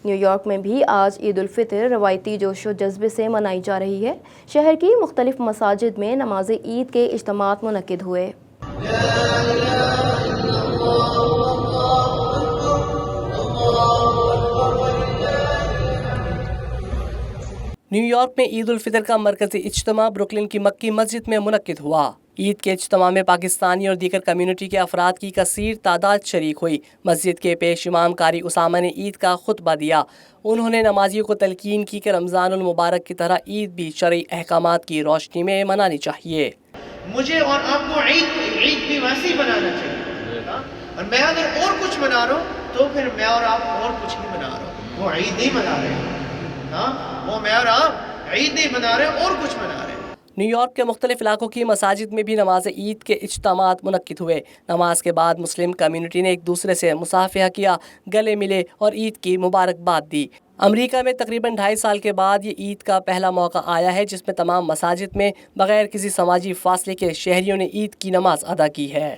New York میں بھی آج عید الفطر روایتی جوش و جذبے سے منائی جا رہی ہے۔ شہر کی مختلف مساجد میں نماز عید کے اجتماعات منعقد ہوئے۔ نیو یارک میں عید الفطر کا مرکزی اجتماع بروکلن کی مکی مسجد میں منعقد ہوا۔ عید کے اجتماع میں پاکستانی اور دیگر کمیونٹی کے افراد کی کثیر تعداد شریک ہوئی۔ مسجد کے پیش امام قاری اسامہ نے عید کا خطبہ دیا۔ انہوں نے نمازیوں کو تلقین کی کہ رمضان المبارک کی طرح عید بھی شرعی احکامات کی روشنی میں منانی چاہیے۔ مجھے اور آپ کو عید بھی ویسے ہی منانا چاہیے، اور میں اگر اور کچھ منا رہا ہوں تو پھر میں اور آپ اور کچھ نہیں منا رہا ہوں، وہ عید نہیں منا رہے ہیں، وہ میں اور آپ عید نہیں منا رہے اور کچھ منا رہے ہیں۔ نیو یارک کے مختلف علاقوں کی مساجد میں بھی نماز عید کے اجتماعات منعقد ہوئے۔ نماز کے بعد مسلم کمیونٹی نے ایک دوسرے سے مصافحہ کیا، گلے ملے اور عید کی مبارکباد دی۔ امریکہ میں تقریباً 2.5 سال کے بعد یہ عید کا پہلا موقع آیا ہے جس میں تمام مساجد میں بغیر کسی سماجی فاصلے کے شہریوں نے عید کی نماز ادا کی ہے۔